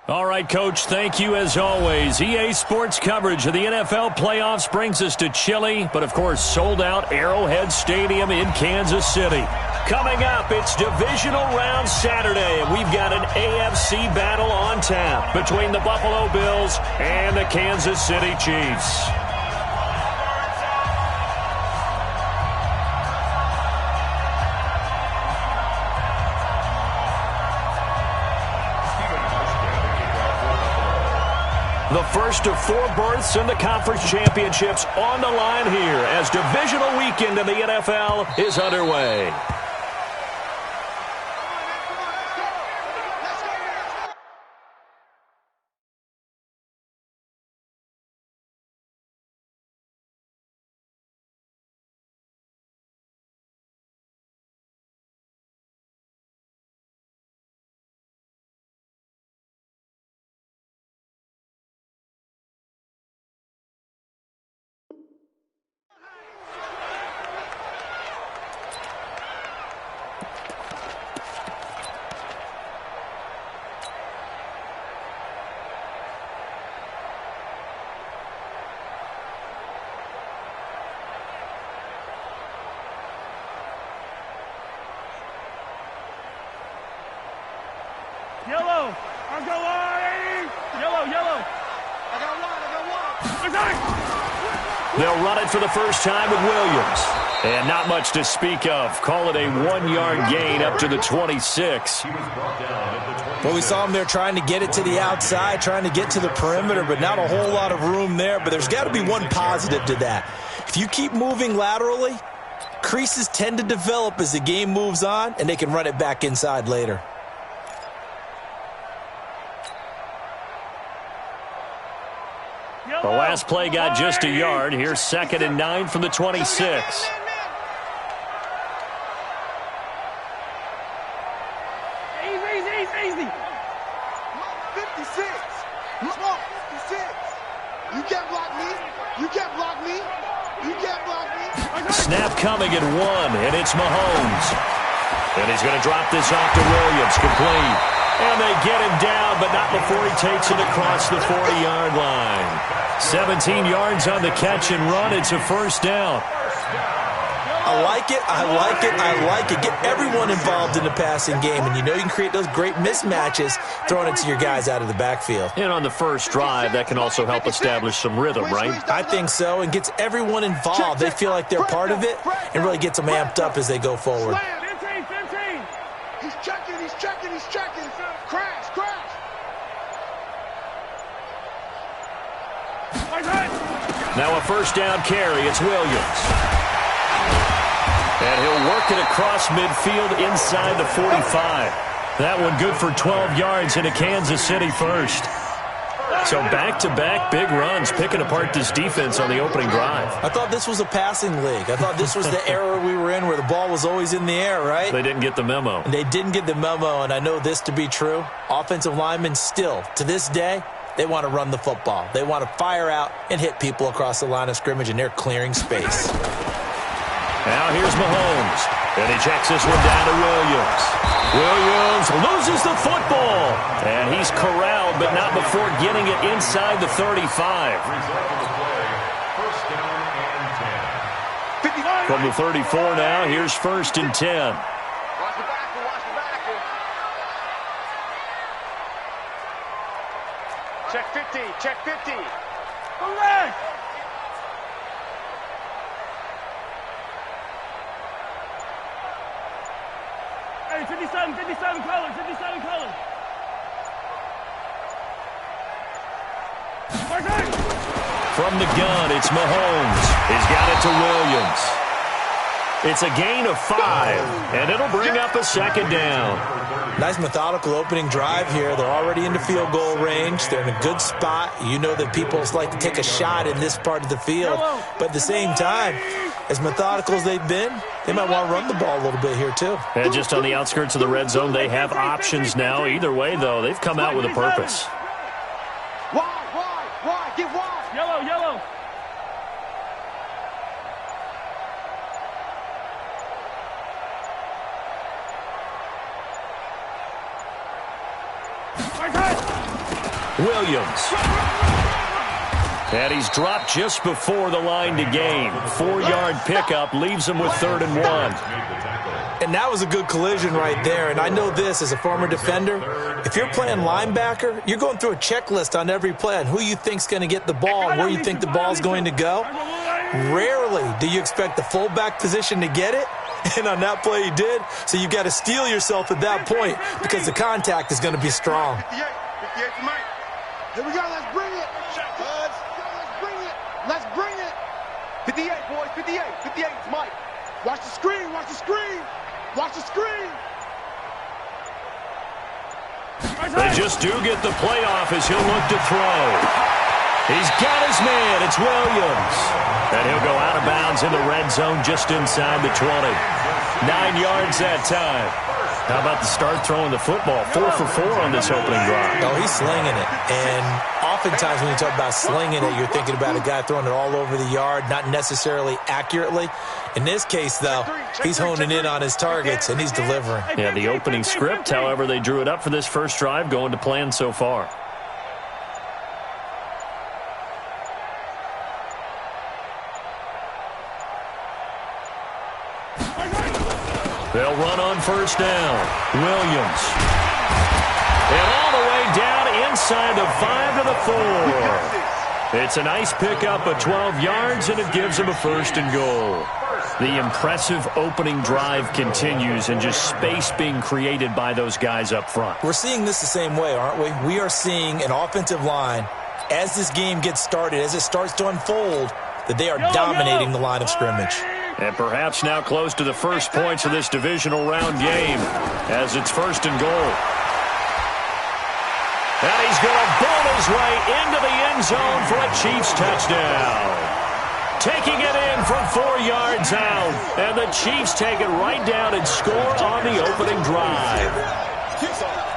All right, Coach, thank you as always. EA Sports coverage of the NFL playoffs brings us to chilly, but of course sold-out Arrowhead Stadium in Kansas City. Coming up, it's Divisional Round Saturday, and we've got an AFC battle on tap between the Buffalo Bills and the Kansas City Chiefs. The first of 4 berths in the conference championships on the line here as divisional weekend in the NFL is underway. Yellow. I go wide. Yellow, yellow. I got one. They'll run it for the first time with Williams. And not much to speak of. Call it a 1-yard gain up to the 26. Well, we saw him there trying to get it to the outside, trying to get to the perimeter, but not a whole lot of room there. But there's got to be one positive to that. If you keep moving laterally, creases tend to develop as the game moves on, and they can run it back inside later. The last play got just a yard. Here's 2nd and 9 from the 26. Easy, easy, easy. 56. Come on, 56. You can't block me. You can't block me. You can't block me. Snap coming at 1, and it's Mahomes. And he's going to drop this off to Williams, complete. And they get him down, but not before he takes it across the 40-yard line. 17 yards on the catch and run. It's a first down. I like it, I like it, I like it. Get everyone involved in the passing game, and you know you can create those great mismatches throwing it to your guys out of the backfield. And on the first drive, that can also help establish some rhythm, right? I think so, and gets everyone involved. They feel like they're part of it and really gets them amped up as they go forward. 15, 15. He's checking, he's checking, he's checking. Crash, crash. Now a first down carry. It's Williams. And he'll work it across midfield inside the 45. That one good for 12 yards into Kansas City first. So back-to-back big runs, picking apart this defense on the opening drive. I thought this was a passing league. I thought this was the era we were in where the ball was always in the air, right? They didn't get the memo. And they didn't get the memo, and I know this to be true. Offensive linemen still, to this day, they want to run the football. They want to fire out and hit people across the line of scrimmage, and they're clearing space. Now here's Mahomes, and he checks this one down to Williams. Williams loses the football, and he's corralled, but not before getting it inside the 35. From the 34 now, here's 1st and 10. Check 50, check 50. Correct. Hey, 57 color, 57 color. From the gun, it's Mahomes. He's got it to Williams. It's a gain of 5, and it'll bring up a 2nd down. Nice methodical opening drive here. They're already into field goal range. They're in a good spot. You know that people like to take a shot in this part of the field. But at the same time, as methodical as they've been, they might want to run the ball a little bit here too. And just on the outskirts of the red zone, they have options now. Either way, though, they've come out with a purpose. Wide, get wide. Yellow, yellow. Williams. And he's dropped just before the line to gain. 4-yard pickup leaves him with 3rd and 1. And that was a good collision right there. And I know this as a former defender. If you're playing linebacker, you're going through a checklist on every play on who you think's going to get the ball and where you think the ball's going to go. Rarely do you expect the fullback position to get it. And on that play he did. So you've got to steel yourself at that point because the contact is going to be strong. 58 to Mike. Here we go. Let's bring it. Let's bring it. Let's bring it. 58, boys. 58. 58 to Mike. Watch the screen. Watch the screen. Watch the screen. They just do get the play off as he'll look to throw. He's got his man. It's Williams. And he'll go out of bounds in the red zone just inside the 20. 9 yards that time. How about the start throwing the football? 4 for 4 on this opening drive. Oh, he's slinging it. And oftentimes when you talk about slinging it, you're thinking about a guy throwing it all over the yard, not necessarily accurately. In this case, though, he's honing in on his targets, and he's delivering. Yeah, the opening script, however, they drew it up for this first drive, going to plan so far. They'll run on first down. Williams. And all the way down inside the 5 to the 4. It's a nice pickup of 12 yards, and it gives him a 1st and goal. The impressive opening drive continues, and just space being created by those guys up front. We're seeing this the same way, aren't we? We are seeing an offensive line, as this game gets started, as it starts to unfold, that they are dominating the line of scrimmage. And perhaps now close to the first points of this divisional round game as it's 1st and goal. And he's going to bowl his way into the end zone for a Chiefs touchdown. Taking it in from 4 yards out. And the Chiefs take it right down and score on the opening drive.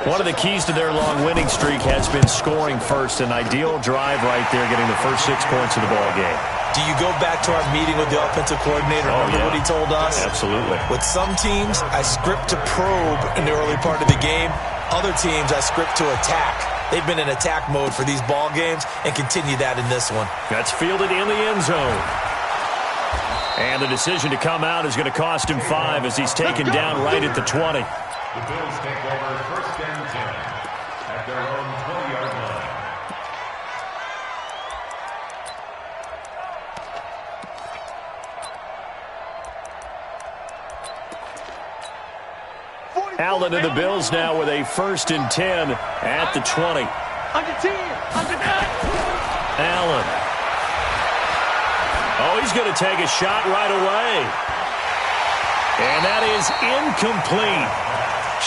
One of the keys to their long winning streak has been scoring first. An ideal drive right there, getting the first 6 points of the ball game. Do you go back to our meeting with the offensive coordinator? Remember what he told us? Absolutely. With some teams, I script to probe in the early part of the game. Other teams, I script to attack. They've been in attack mode for these ball games and continue that in this one. That's fielded in the end zone. And the decision to come out is going to cost him 5 as he's taken down right at the 20. The Bills take over 1st and 10 at their own 20-yard line. Allen and the Bills now with a 1st and 10 at the 20. Under 10. Under 9. Allen. Oh, he's going to take a shot right away. And that is incomplete.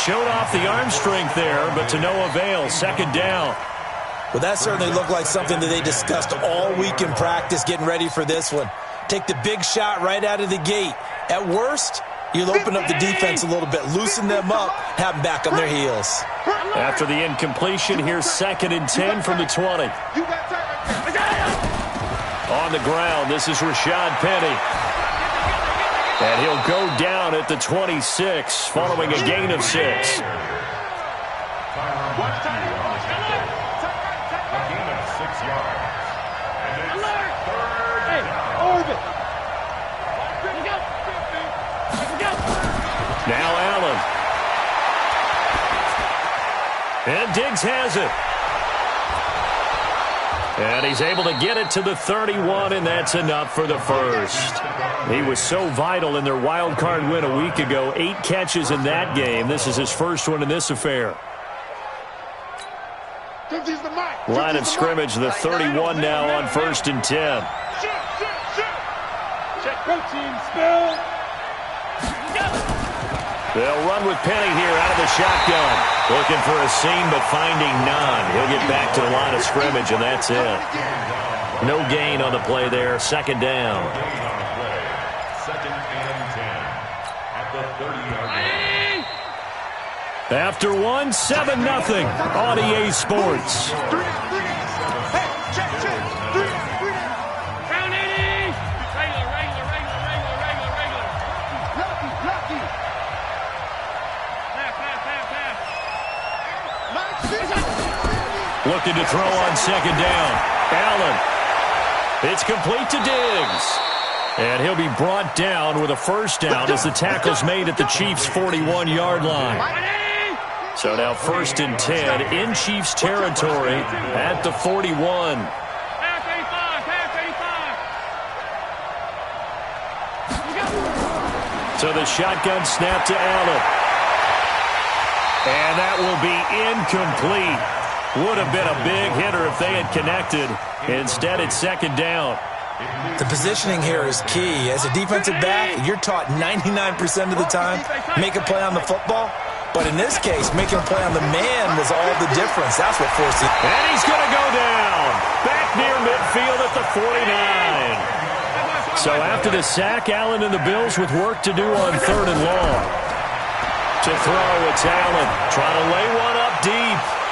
Showed off the arm strength there, but to no avail. 2nd down. Well, that certainly looked like something that they discussed all week in practice, getting ready for this one. Take the big shot right out of the gate. At worst, you'll open up the defense a little bit, loosen them up, have them back on their heels. After the incompletion, here's 2nd and 10 from the 20. On the ground, this is Rashad Penny. And he'll go down at the 26, following a gain of 6. Now Allen. And Diggs has it. And he's able to get it to the 31, and that's enough for the first. He was so vital in their wild card win a week ago. 8 catches in that game. This is his first one in this affair. Line of scrimmage, the 31 now on 1st and 10. They'll run with Penny here out of the shotgun. Looking for a seam, but finding none. He'll get back to the line of scrimmage, and that's it. No gain on the play there. 2nd down. 2nd and 10 at the 30-yard line. After 1, 7-0 on EA Sports. Looking to throw on second down. Allen. It's complete to Diggs. And he'll be brought down with a first down as the tackle's made at the Chiefs' 41-yard line. So now 1st and 10 in Chiefs territory at the 41. So the shotgun snap to Allen. And that will be incomplete. Would have been a big hitter if they had connected. Instead, it's second down. The positioning here is key. As a defensive back, you're taught 99% of the time, make a play on the football. But in this case, making a play on the man was all the difference. That's what forced it. And he's going to go down. Back near midfield at the 49. So after the sack, Allen and the Bills with work to do on 3rd and long. To throw, it's Allen. Trying to lay one up deep.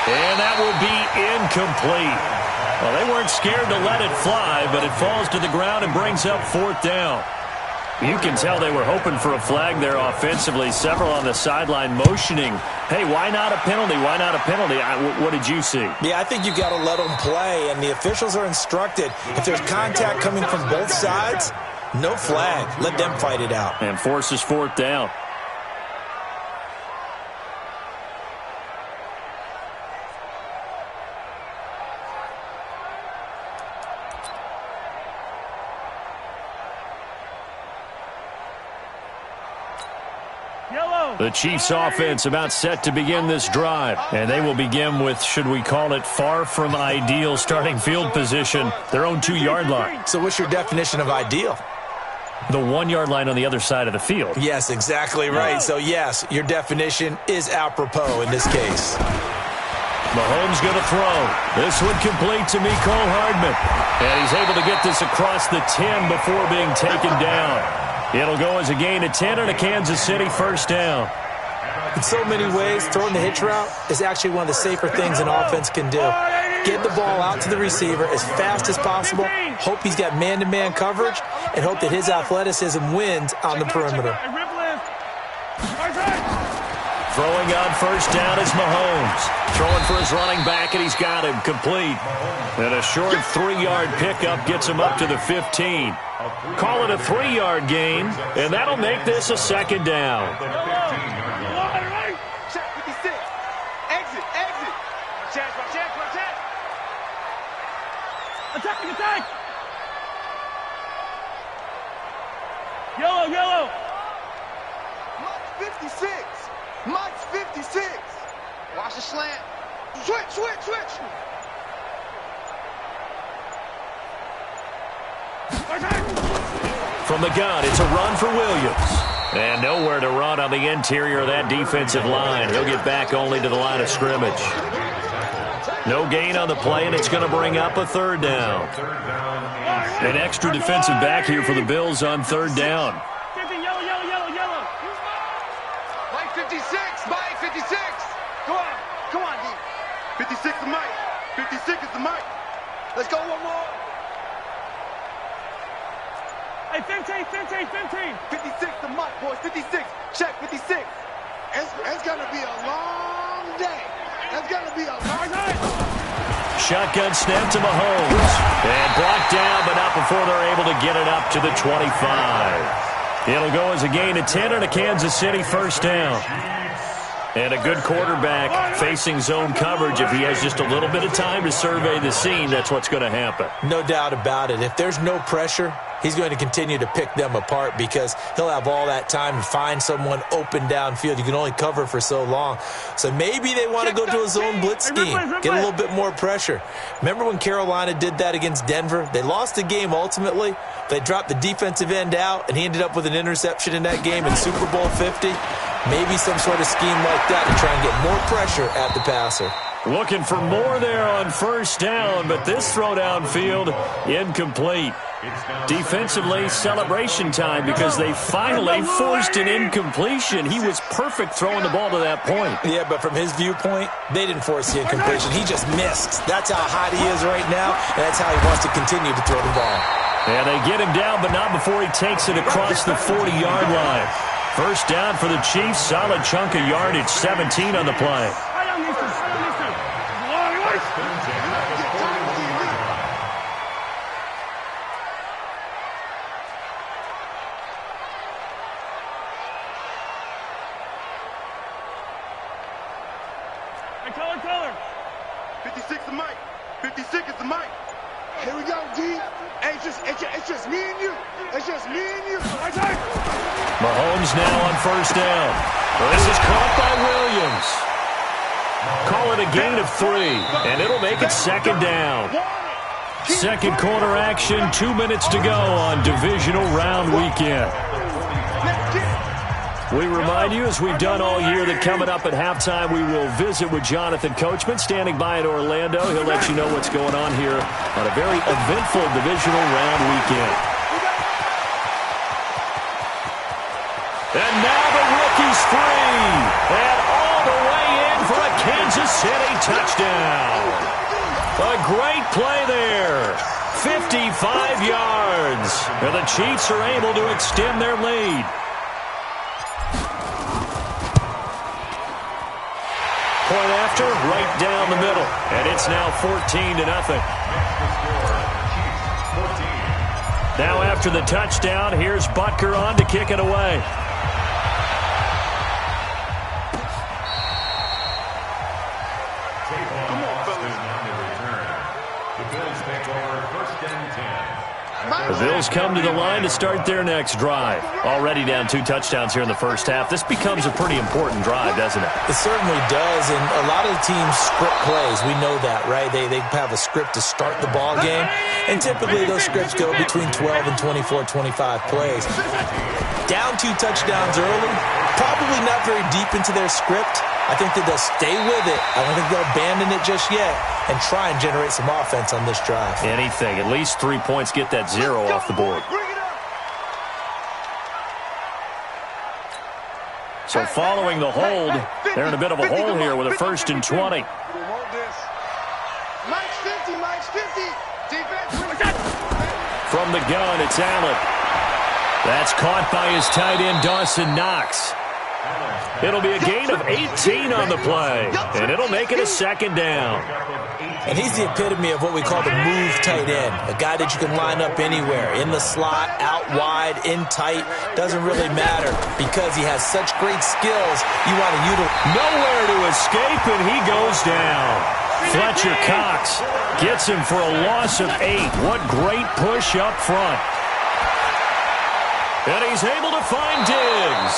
And that will be incomplete. Well, they weren't scared to let it fly, but it falls to the ground and brings up 4th down. You can tell they were hoping for a flag there offensively. Several on the sideline motioning, hey, why not a penalty? Why not a penalty? What did you see? Yeah, I think you got to let them play, and the officials are instructed. If there's contact coming from both sides, no flag. Let them fight it out. And forces 4th down. The Chiefs offense about set to begin this drive. And they will begin with, should we call it, far from ideal starting field position, their own 2-yard line. So what's your definition of ideal? The 1-yard line on the other side of the field. Yes, exactly right. So, yes, your definition is apropos in this case. Mahomes going to throw. This one complete to Mecole Hardman. And he's able to get this across the 10 before being taken down. It'll go as a gain of 10 and a Kansas City first down. In so many ways, throwing the hitch route is actually one of the safer things an offense can do. Get the ball out to the receiver as fast as possible, hope he's got man-to-man coverage, and hope that his athleticism wins on the perimeter. Throwing on first down is Mahomes. Throwing for his running back, and he's got him complete. And a short 3-yard pickup gets him up to the 15. Call it a 3-yard gain, and that'll make this a second down. Check 56. Exit, exit. Check. Attack. Yellow. Mike's 56. Watch the slant. Switch. From the gun, it's a run for Williams. And nowhere to run on the interior of that defensive line. He'll get back only to the line of scrimmage. No gain on the play, and it's going to bring up a 3rd down. An extra defensive back here for the Bills on 3rd down. Yellow. Mike 56. Come on, D. 56 is Mike. 56 is the Mike. Let's go one more. Hey, 15. 56 to Mike, boys. 56. Check 56. It's going to be a long day. It's going to be a long day. Shotgun snap to Mahomes. And blocked down, but not before they're able to get it up to the 25. It'll go as a gain of 10 and a Kansas City first down. And a good quarterback facing zone coverage. If he has just a little bit of time to survey the scene, that's what's going to happen. No doubt about it. If there's no pressure, he's going to continue to pick them apart because he'll have all that time to find someone open downfield. You can only cover for so long. So maybe they want to go to a zone blitz scheme, get a little bit more pressure. Remember when Carolina did that against Denver? They lost the game ultimately. They dropped the defensive end out, and he ended up with an interception in that game in Super Bowl 50. Maybe some sort of scheme like that to try and get more pressure at the passer. Looking for more there on first down, but this throw downfield incomplete. Defensively, celebration time because they finally forced an incompletion. He was perfect throwing the ball to that point. Yeah, but from his viewpoint, they didn't force the incompletion. He just missed. That's how hot he is right now, and that's how he wants to continue to throw the ball. And they get him down, but not before he takes it across the 40-yard line. First down for the Chiefs. Solid chunk of yardage, 17 on the play. and 10 at the 41-yard line. Hey, color. 56 is Mike. 56 is the Mike. Here we go, D. Hey, it's just me and you. It's just me and you. Mahomes now on first down. This is caught by Williams. Call it a gain of 3, and it'll make it second down. Second quarter action, 2 minutes to go on divisional round weekend. We remind you, as we've done all year, that coming up at halftime, we will visit with Jonathan Coachman, standing by in Orlando. He'll let you know what's going on here on a very eventful divisional round weekend. And now the rookie's free. And all the way in for a Kansas City touchdown. A great play there. 55 yards. And the Chiefs are able to extend their lead. Point after, right down the middle. And it's now 14-0. Now after the touchdown, here's Butker on to kick it away. The Bills come to the line to start their next drive. Already down 2 touchdowns here in the first half. This becomes a pretty important drive, doesn't it? It certainly does, and a lot of the teams script plays. We know that, right? They have a script to start the ball game, and typically those scripts go between 12 and 24, 25 plays. Down 2 touchdowns early, probably not very deep into their script. I think that they'll stay with it. I don't think they'll abandon it just yet and try and generate some offense on this drive. Anything. At least 3 points, get that 0 off the board. So following the hold, they're in a bit of a hole here with a 1st and 20. From the gun, it's Allen. That's caught by his tight end, Dawson Knox. It'll be a gain of 18 on the play, and it'll make it a second down. And he's the epitome of what we call the move tight end, a guy that you can line up anywhere, in the slot, out wide, in tight, doesn't really matter because he has such great skills. You want to utilize. Nowhere to escape, and he goes down. Fletcher Cox gets him for a loss of 8. What great push up front. And he's able to find Diggs.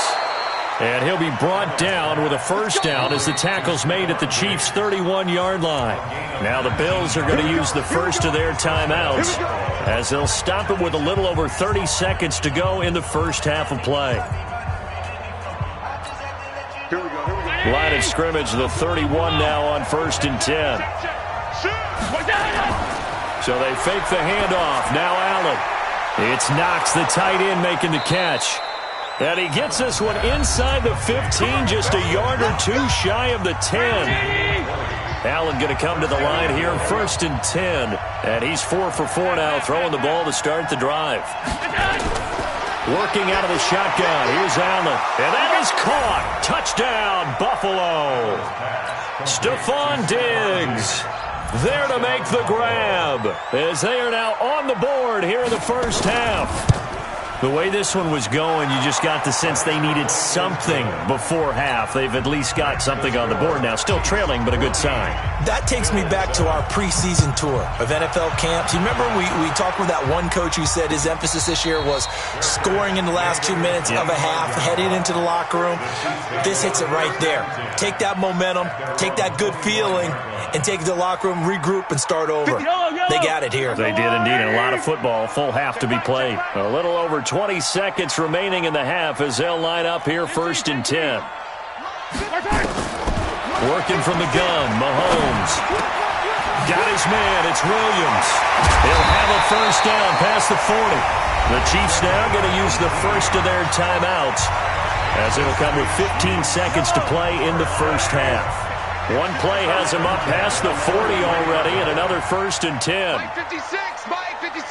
And he'll be brought down with a first down as the tackle's made at the Chiefs' 31-yard line. Now the Bills are going to use the first of their timeouts as they'll stop it with a little over 30 seconds to go in the first half of play. Line of scrimmage, the 31 now on 1st and 10. So they fake the handoff. Now Allen. It's Knox, the tight end, making the catch. And he gets this one inside the 15, just a yard or 2 shy of the 10. Allen going to come to the line here, 1st and 10. And he's 4 for 4 now, throwing the ball to start the drive. Working out of the shotgun, here's Allen. And that is caught. Touchdown, Buffalo. Stephon Diggs there to make the grab as they are now on the board here in the first half. The way this one was going, you just got the sense they needed something before half. They've at least got something on the board now. Still trailing, but a good sign. That takes me back to our preseason tour of NFL camps. You remember we talked with that one coach who said his emphasis this year was scoring in the last 2 minutes of a half, heading into the locker room. This hits it right there. Take that momentum, take that good feeling, and take it to the locker room, regroup, and start over. They got it here. They did indeed, and a lot of football, full half to be played. A little over 20 seconds remaining in the half as they'll line up here, 1st and 10. Working from the gun, Mahomes. Got his man, it's Williams. He'll have a first down past the 40. The Chiefs now going to use the first of their timeouts as it'll come with 15 seconds to play in the first half. One play has him up past the 40 already, and another 1st and 10. Mike 56, Mike 56.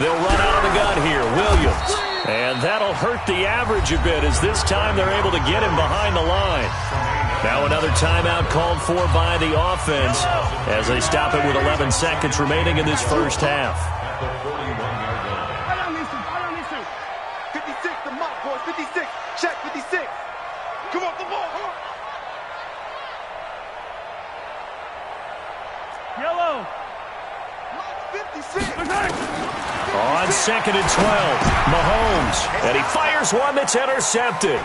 They'll run out of the gun here, Williams. And that'll hurt the average a bit as this time they're able to get him behind the line. Now another timeout called for by the offense as they stop it with 11 seconds remaining in this first half. At the 41-yard line. I don't need to. 56, the mark, boys. 56. Check 56. Come on, the ball. Come on. Yellow. Mark 56. On 2nd and 12, Mahomes, and he fires one that's intercepted.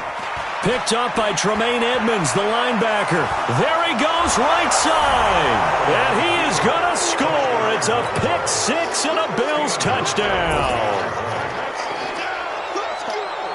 Picked up by Tremaine Edmonds, the linebacker. There he goes, right side. And he is going to score. It's a pick six and a Bills touchdown.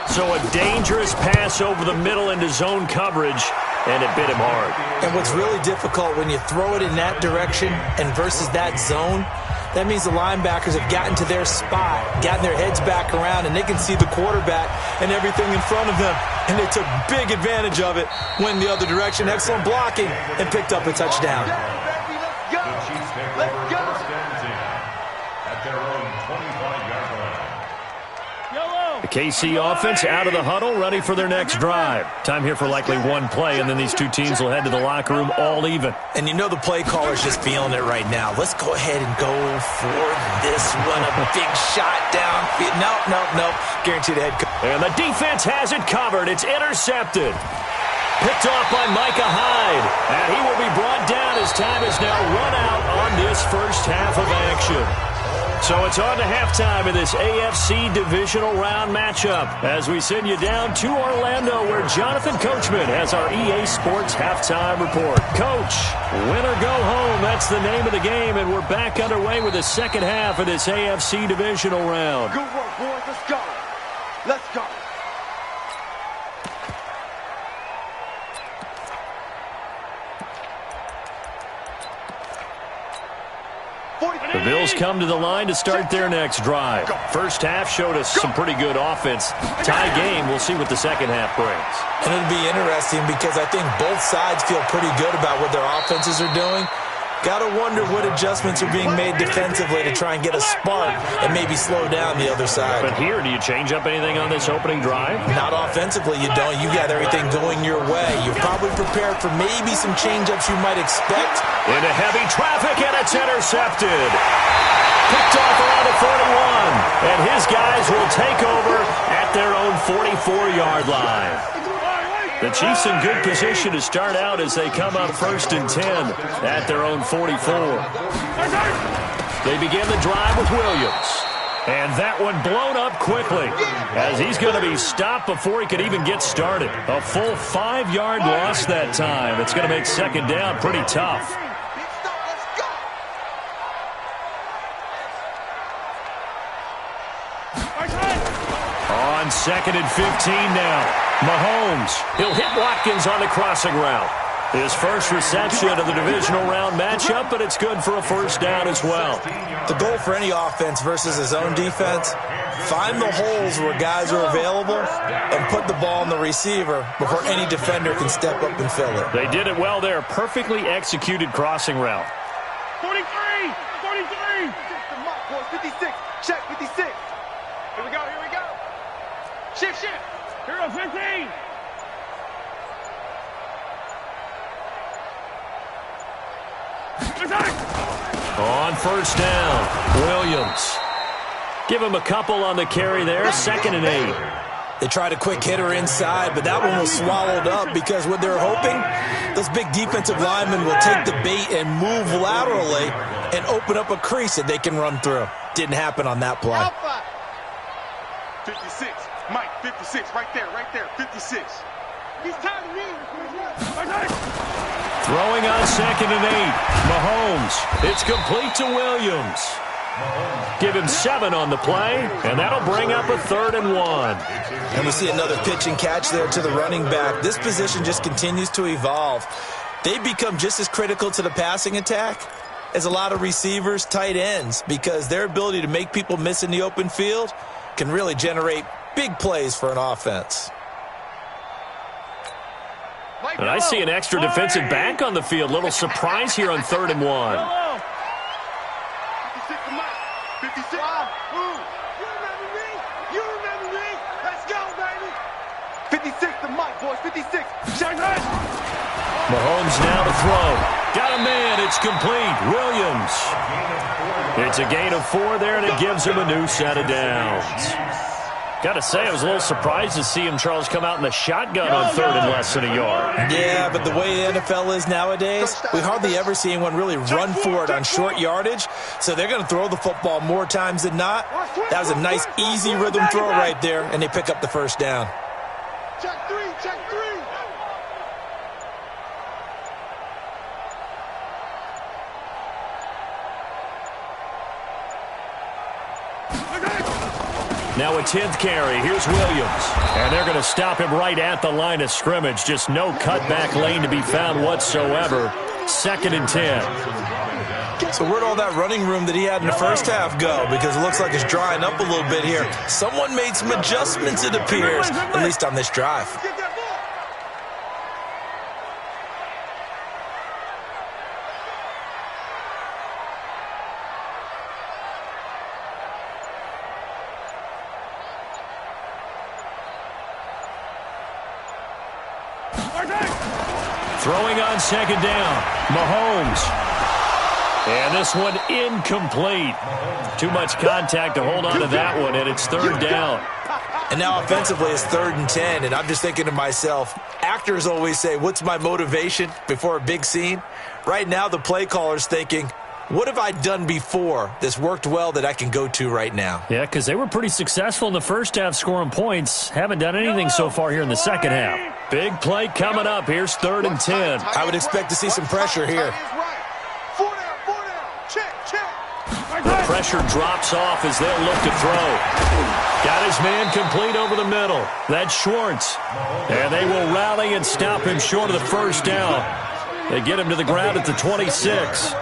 So a dangerous pass over the middle into zone coverage, and it bit him hard. And what's really difficult when you throw it in that direction and versus that zone, that means the linebackers have gotten to their spot, gotten their heads back around, and they can see the quarterback and everything in front of them. And they took big advantage of it, went the other direction, excellent blocking, and picked up a touchdown. The Chiefs take over first and 10 at their own 25-yard line. The KC offense out of the huddle, ready for their next drive. Time here for likely one play, and then these two teams will head to the locker room all even. And you know the play caller's just feeling it right now. Let's go ahead and go for this one. A big shot downfield. Nope. Guaranteed head coach. And the defense has it covered. It's intercepted. Picked off by Micah Hyde. And he will be brought down as time is now run out on this first half of action. So it's on to halftime in this AFC divisional round matchup as we send you down to Orlando where Jonathan Coachman has our EA Sports halftime report. Coach, win or go home, that's the name of the game, and we're back underway with the second half of this AFC divisional round. Good work, boys. Let's go. Let's go. The Bills come to the line to start their next drive. First half showed us some pretty good offense. Tie game, we'll see what the second half brings. And it'll be interesting because I think both sides feel pretty good about what their offenses are doing. Got to wonder what adjustments are being made defensively to try and get a spark and maybe slow down the other side. But here, do you change up anything on this opening drive? Not offensively, you don't. You got everything going your way. You're probably prepared for maybe some change-ups you might expect. Into heavy traffic, and it's intercepted. Picked off around the 41. And his guys will take over at their own 44-yard line. The Chiefs in good position to start out as they come up 1st and 10 at their own 44. They begin the drive with Williams. And that one blown up quickly as he's going to be stopped before he could even get started. A full 5-yard loss that time. It's going to make second down pretty tough. On 2nd and 15 now. Mahomes, he'll hit Watkins on the crossing route. His first reception of the divisional round matchup, but it's good for a first down as well. The goal for any offense versus his own defense, find the holes where guys are available and put the ball on the receiver before any defender can step up and fill it. They did it well there. Perfectly executed crossing route. 43! 56. Check 56. Here we go. Shift. Here we go, 15! On first down, Williams. Give him a couple on the carry there, 2nd and 8. They tried a quick hitter inside, but that one was swallowed up because what they're hoping, those big defensive linemen will take the bait and move laterally and open up a crease that they can run through. Didn't happen on that play. 56. Mike, 56. Right there. 56. He's tired of me. Throwing on 2nd and 8. Mahomes. It's complete to Williams. Give him 7 on the play, and that'll bring up a 3rd and 1. And we see another pitch and catch there to the running back. This position just continues to evolve. They become just as critical to the passing attack as a lot of receivers, tight ends, because their ability to make people miss in the open field can really generate big plays for an offense. And I see an extra defensive back on the field. Little surprise here on 3rd and 1. 56 to Mike. 56. You remember me. Let's go, baby. 56 to Mike, boys. 56. Check it. Mahomes now to throw. Got a man. It's complete. Williams. It's a gain of 4 there, and it gives him a new set of downs. Got to say, I was a little surprised to see him, Charles, come out in the shotgun on 3rd and less than a yard. Yeah, but the way the NFL is nowadays, we hardly ever see anyone really run for it on short yardage. So they're going to throw the football more times than not. That was a nice, easy rhythm throw right there, and they pick up the first down. Check 3, check 3. Now a 10th carry. Here's Williams. And they're going to stop him right at the line of scrimmage. Just no cutback lane to be found whatsoever. 2nd and 10. So where'd all that running room that he had in the first half go? Because it looks like it's drying up a little bit here. Someone made some adjustments, it appears, at least on this drive. Throwing on 2nd down. Mahomes. And this one incomplete. Too much contact to hold on to that one, and it's 3rd down. And now offensively it's 3rd and 10, and I'm just thinking to myself, actors always say, what's my motivation before a big scene? Right now the play caller's thinking, what have I done before that's worked well that I can go to right now? Yeah, because they were pretty successful in the first half scoring points. Haven't done anything so far here in the second half. Big play coming up. Here's 3rd and 10. I would expect to see some pressure here. 4 down, check, check. The pressure drops off as they'll look to throw. Got his man complete over the middle. That's Schwartz. And they will rally and stop him short of the first down. They get him to the ground at the 26.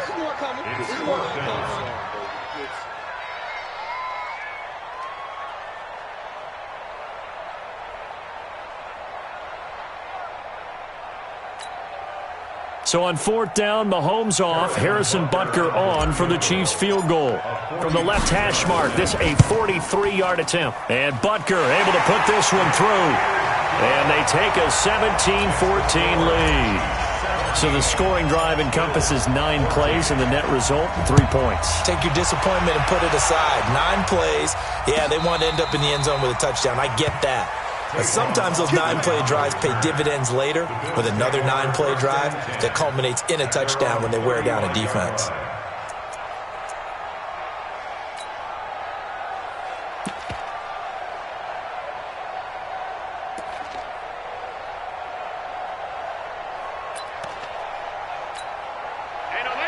So on 4th down, Mahomes off, Harrison Butker on for the Chiefs field goal. From the left hash mark, this a 43-yard attempt. And Butker able to put this one through. And they take a 17-14 lead. So the scoring drive encompasses 9 plays, and the net result, 3 points. Take your disappointment and put it aside. 9 plays. Yeah, they want to end up in the end zone with a touchdown. I get that. But sometimes those 9-play drives pay dividends later with another 9-play drive that culminates in a touchdown when they wear down a defense.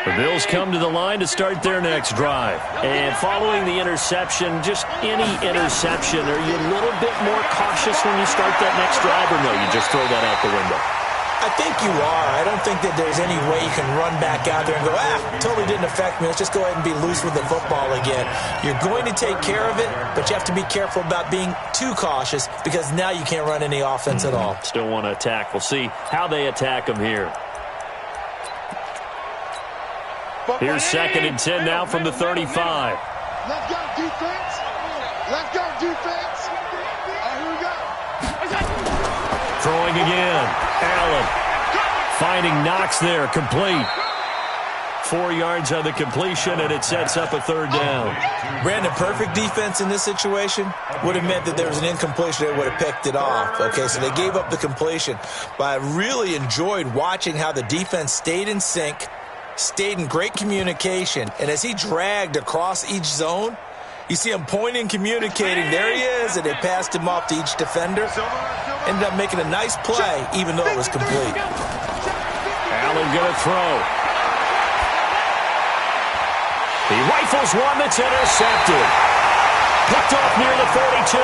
The Bills come to the line to start their next drive. And following the interception, just any interception, are you a little bit more cautious when you start that next drive, or no, you just throw that out the window? I think you are. I don't think that there's any way you can run back out there and go, totally didn't affect me. Let's just go ahead and be loose with the football again. You're going to take care of it, but you have to be careful about being too cautious because now you can't run any offense at all. Still want to attack. We'll see how they attack them here. Here's 2nd and 10 now from the 35. Let's go, defense. Let's go, defense. Here we go. Throwing again. Allen. Finding Knox there. Complete. 4 yards on the completion, and it sets up a 3rd down. Brandon, perfect defense in this situation would have meant that there was an incompletion that would have picked it off. Okay, so they gave up the completion. But I really enjoyed watching how the defense stayed in sync, stayed in great communication, and as he dragged across each zone, you see him pointing, communicating. There he is, and they passed him off to each defender. Ended up making a nice play, even though it was complete. Allen going to throw. He rifles one that's intercepted. Picked off near the 42.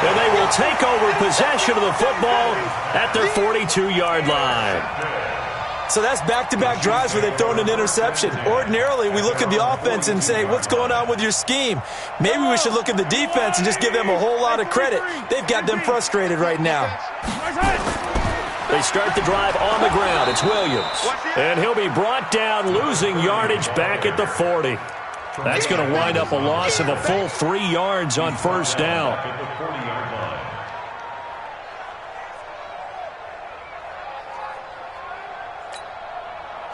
And they will take over possession of the football at their 42-yard line. So that's back-to-back drives where they've thrown an interception. Ordinarily, we look at the offense and say, what's going on with your scheme? Maybe we should look at the defense and just give them a whole lot of credit. They've got them frustrated right now. They start the drive on the ground. It's Williams. And he'll be brought down, losing yardage back at the 40. That's going to wind up a loss of a full 3 yards on 1st down.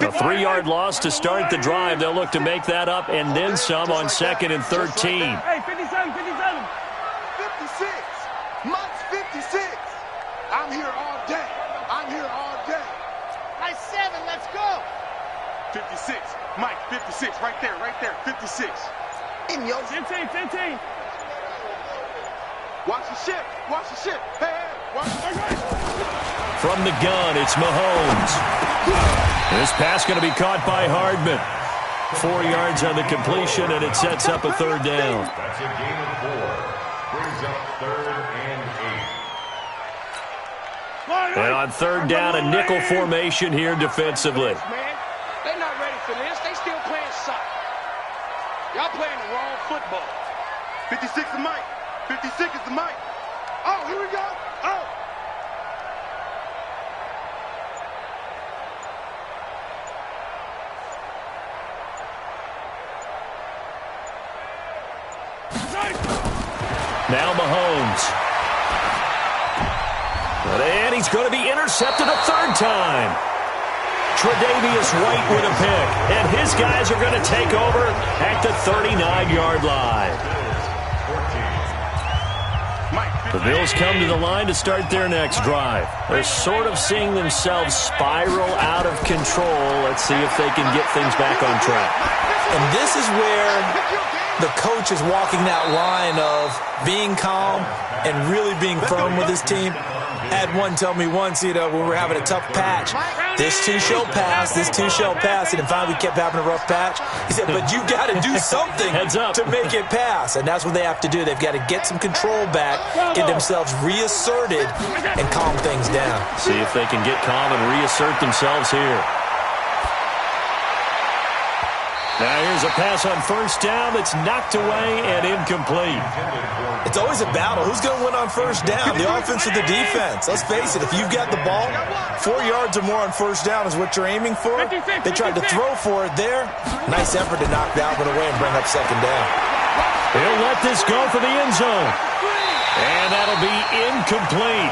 A 3-yard loss to start the drive. They'll look to make that up and then some on 2nd and 13. Hey, 57, 57. 56. Mike's 56. I'm here all day. I'm here all day. Nice 7. Let's go. 56. Mike, 56. Right there, 56. In yo. 15, 15. Watch the ship. Watch the ship. Hey, watch the ship. From the gun, it's Mahomes. This pass going to be caught by Hardman. 4 yards on the completion, and it sets up a 3rd down. That's a gain of 4. Brings up 3rd and 8. And on 3rd down, a nickel formation here defensively. Man, they're not ready for this. They still playing soccer. Y'all playing the wrong football. 56 is Mike. 56 is the Mike. Oh, here we go. Oh. Now Mahomes. And he's going to be intercepted a 3rd time. Tre'Davious White with a pick. And his guys are going to take over at the 39-yard line. The Bills come to the line to start their next drive. They're sort of seeing themselves spiral out of control. Let's see if they can get things back on track. And this is where the coach is walking that line of being calm and really being firm with his team. Had one tell me once, when we were having a tough patch, this too shall pass, this too shall pass, and then finally we kept having a rough patch. He said, but you got to do something to make it pass, and that's what they have to do. They've got to get some control back, get themselves reasserted, and calm things down. See if they can get calm and reassert themselves here. Now here's a pass on 1st down that's knocked away and incomplete. It's always a battle. Who's going to win on 1st down, the offense or the defense? Let's face it, if you've got the ball, 4 yards or more on 1st down is what you're aiming for. They tried to throw for it there. Nice effort to knock that one away and bring up 2nd down. He'll let this go for the end zone. And that'll be incomplete.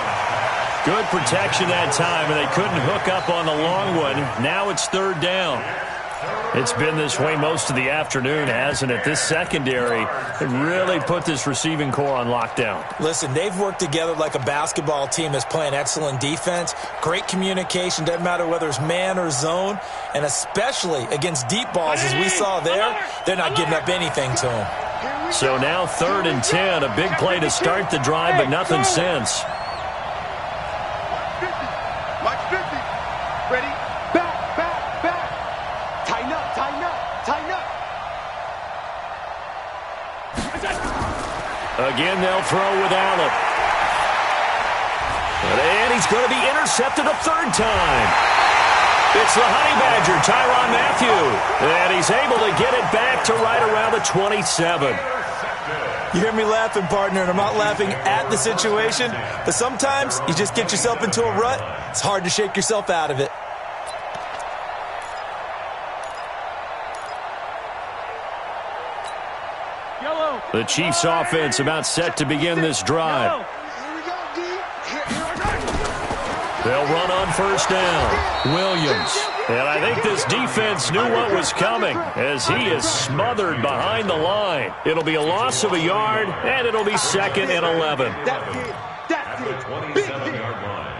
Good protection that time, and they couldn't hook up on the long one. Now it's 3rd down. It's been this way most of the afternoon, hasn't it? This secondary really put this receiving core on lockdown. Listen, they've worked together like a basketball team that's playing excellent defense. Great communication, doesn't matter whether it's man or zone. And especially against deep balls, as we saw there, they're not giving up anything to them. So now 3rd and 10, a big play to start the drive, but nothing since. 50. Mike 50. Ready? Back. Tighten up. Again, they'll throw with Allen. And he's going to be intercepted a 3rd time. It's the Honey Badger, Tyrann Mathieu. And he's able to get it back to right around the 27. You hear me laughing, partner, and I'm not laughing at the situation, but sometimes you just get yourself into a rut. It's hard to shake yourself out of it. The Chiefs offense about set to begin this drive. They'll run on 1st down. Williams. And I think this defense knew what was coming as he is smothered behind the line. It'll be a loss of a yard, and it'll be 2nd and 11. At the 27-yard line.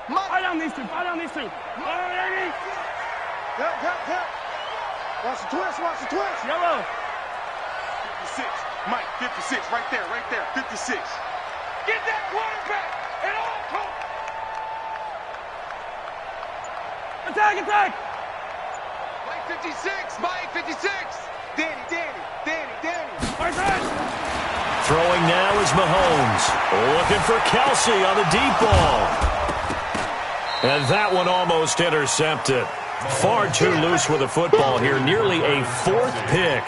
Fire down these two. Watch the twist. Yellow. 56. Mike, 56. Right there. 56. Get that quarterback at all costs. Attack. Mike 56. Danny. Throwing now is Mahomes. Looking for Kelsey on the deep ball. And that one almost intercepted. Far too loose with the football here. Nearly a 4th pick.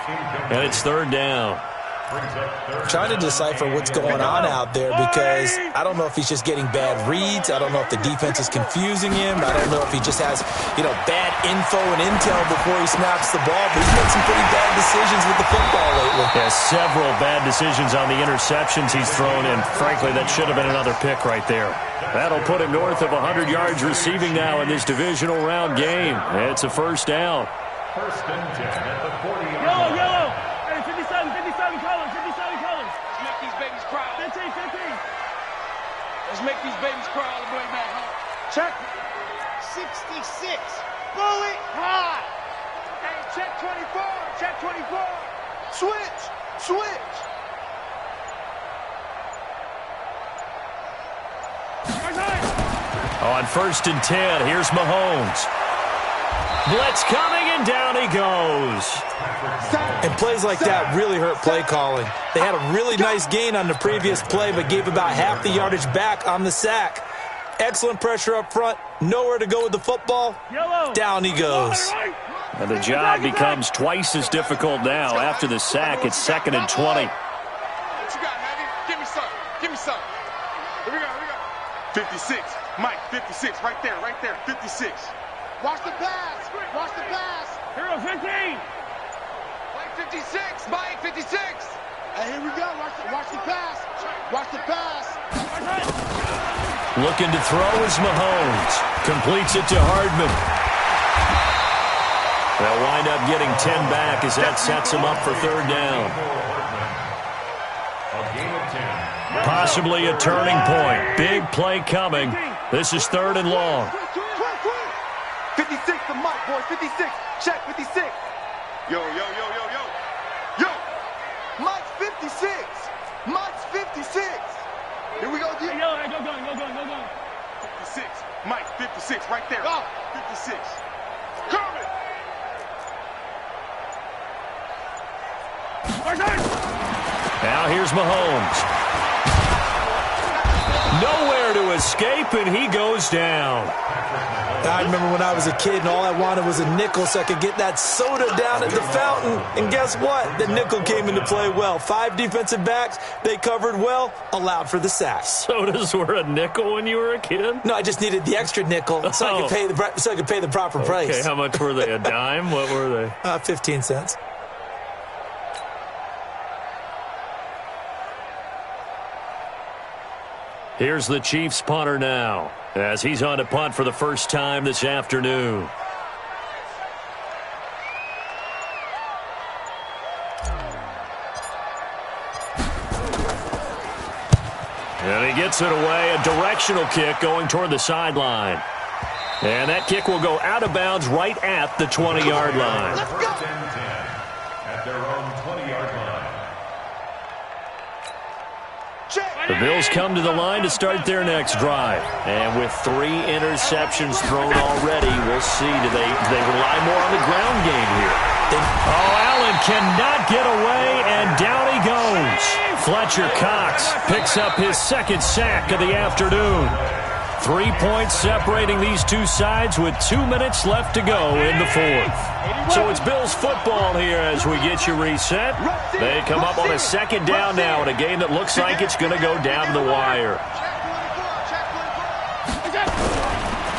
And it's 3rd down. I'm trying to decipher what's going on out there because I don't know if he's just getting bad reads. I don't know if the defense is confusing him. I don't know if he just has, bad info and intel before he snaps the ball. But he's made some pretty bad decisions with the football lately. Yeah, several bad decisions on the interceptions he's thrown, and frankly, that should have been another pick right there. That'll put him north of 100 yards receiving now in this divisional round game. It's a first down. First and 10 at the 40-yard Yellow, line. yellow. Hey, 57 colors, 57 colors. Let's make these babies cry. 15. Let's make these babies cry all the way back home. Check. 66. Bullet high. Hey, check 24. Check 24. Switch. On first and 10, here's Mahomes. Blitz coming, and down he goes. And plays like that really hurt play calling. They had a really nice gain on the previous play, but gave about half the yardage back on the sack. Excellent pressure up front. Nowhere to go with the football. Down he goes. And the job becomes twice as difficult now. After the sack, it's 2nd and 20. What you got, Maggie? Give me some. Here we go. 56. Mike, 56. Right there. 56. Watch the pass. Hero 15. Mike, 56. Mike, 56. Hey, here we go. Watch the pass. Looking to throw is Mahomes. Completes it to Hardman. They'll wind up getting 10 back as that sets him up for third down. A gain of 10. Possibly a turning point. Big play coming. This is 3rd and long. 56 to Mike, boys. 56. Check 56. Yo. Mike's 56. Mike's 56. Here we go, D. Hey, yellow, go going. 56. Mike, 56. Right there. 56. Coming. Now here's Mahomes. Nowhere to escape, and he goes down. I remember when I was a kid and all I wanted was a nickel so I could get that soda down at the fountain. And guess what? The nickel came into play well. 5 defensive backs, they covered well, allowed for the sack. Sodas were a nickel when you were a kid? No, I just needed the extra nickel so I could pay the proper price. Okay, how much were they? A dime? What were they? 15 cents. Here's the Chiefs punter now, as he's on to punt for the first time this afternoon. And he gets it away, a directional kick going toward the sideline. And that kick will go out of bounds right at the 20-yard line. First and 10 at their own 20-yard line. The Bills come to the line to start their next drive. And with 3 interceptions thrown already, we'll see. Do they rely more on the ground game here? Allen cannot get away, and down he goes. Fletcher Cox picks up his 2nd sack of the afternoon. 3 points separating these two sides with 2 minutes left to go in the 4th. So it's Bills football here as we get you reset. They come up on a 2nd down now in a game that looks like it's going to go down the wire.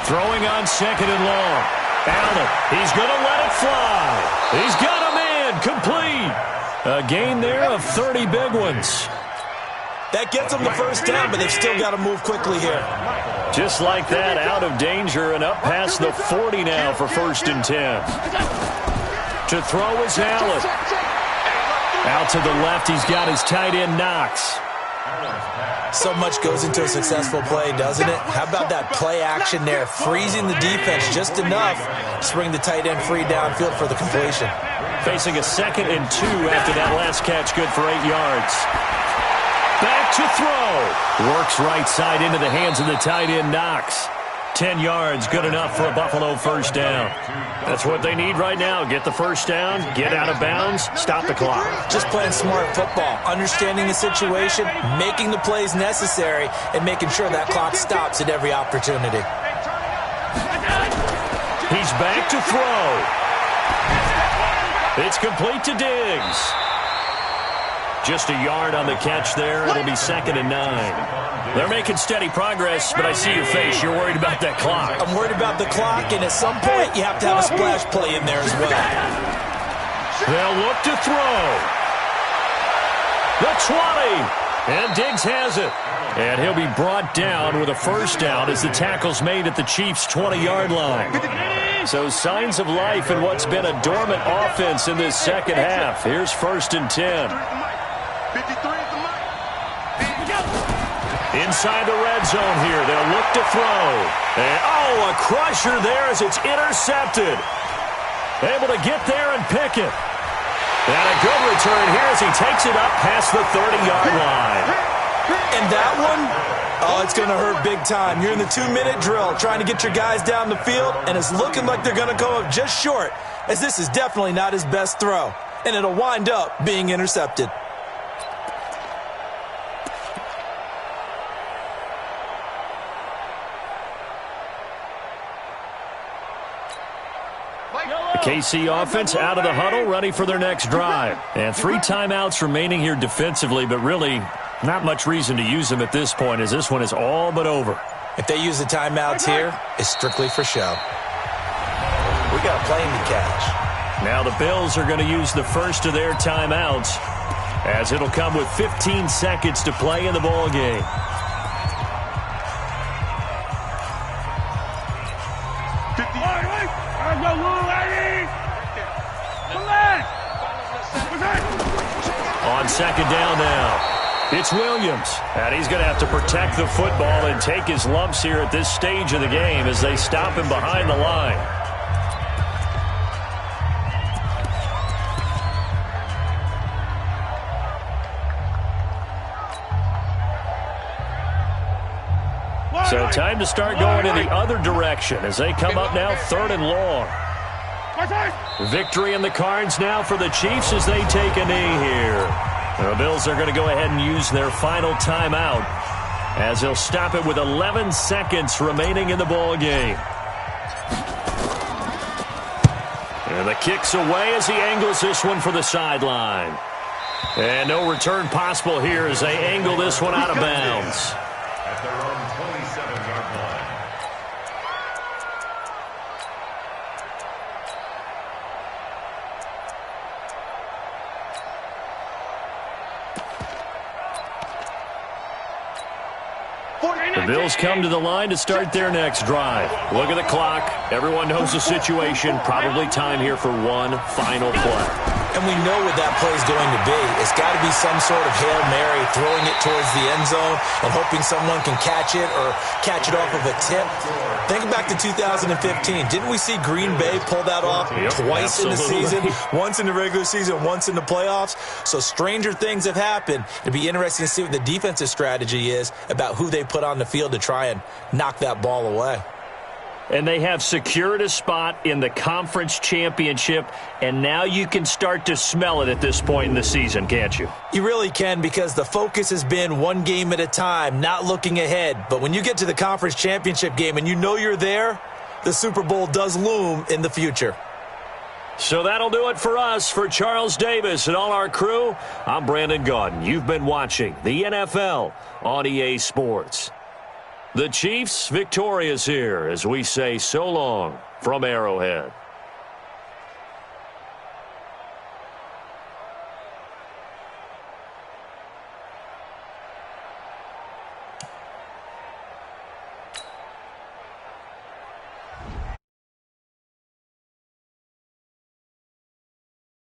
Throwing on 2nd and long. Allen, he's going to let it fly. He's got a man complete. A gain there of 30 big ones. That gets them the first down, but they've still got to move quickly here. Just like that, out of danger and up past the 40 now for 1st and 10. To throw is Allen. Out to the left, he's got his tight end Knox. So much goes into a successful play, doesn't it? How about that play action there, freezing the defense just enough to bring the tight end free downfield for the completion. Facing a 2nd and 2 after that last catch, good for 8 yards. Back to throw. Works right side into the hands of the tight end Knox. 10 yards, good enough for a Buffalo first down. That's what they need right now. Get the first down, get out of bounds, stop the clock. Just playing smart football, understanding the situation, making the plays necessary, and making sure that clock stops at every opportunity. He's back to throw. It's complete to Diggs. Just a yard on the catch there. It'll be 2nd and 9. They're making steady progress, but I see your face. You're worried about that clock. I'm worried about the clock, and at some point you have to have a splash play in there as well. They'll look to throw. The 20. And Diggs has it. And he'll be brought down with a first down as the tackle's made at the Chiefs' 20-yard line. So signs of life in what's been a dormant offense in this second half. Here's 1st and 10. Inside the red zone here. They'll look to throw. And, a crusher there as it's intercepted. Able to get there and pick it. And a good return here as he takes it up past the 30-yard line. And that one, it's going to hurt big time. You're in the 2-minute drill trying to get your guys down the field, and it's looking like they're going to go up just short, as this is definitely not his best throw. And it'll wind up being intercepted. The KC offense out of the huddle, ready for their next drive. And 3 timeouts remaining here defensively, but really not much reason to use them at this point, as this one is all but over. If they use the timeouts here, it's strictly for show. We got a plane to catch. Now the Bills are going to use the first of their timeouts, as it'll come with 15 seconds to play in the ball game. On 2nd down now. It's Williams, and he's going to have to protect the football and take his lumps here at this stage of the game as they stop him behind the line. So time to start going in the other direction as they come up now 3rd and long. Victory in the cards now for the Chiefs as they take a knee here. The Bills are going to go ahead and use their final timeout as they'll stop it with 11 seconds remaining in the ball game. And the kick's away as he angles this one for the sideline. And no return possible here as they angle this one out of bounds. At their own 27-yard line. The Bills come to the line to start their next drive. Look at the clock. Everyone knows the situation. Probably time here for one final play. And we know what that play is going to be. It's got to be some sort of Hail Mary, throwing it towards the end zone and hoping someone can catch it or catch it off of a tip. Think back to 2015. Didn't we see Green Bay pull that off twice in the season? Once in the regular season, once in the playoffs. So stranger things have happened. It'd be interesting to see what the defensive strategy is about who they put on the field to try and knock that ball away. And they have secured a spot in the conference championship, and now you can start to smell it at this point in the season, can't you? You really can, because the focus has been one game at a time, not looking ahead. But when you get to the conference championship game and you know you're there, the Super Bowl does loom in the future. So that'll do it for us. For Charles Davis and all our crew, I'm Brandon Gaudin. You've been watching the NFL on EA Sports. The Chiefs victorious here as we say so long from Arrowhead.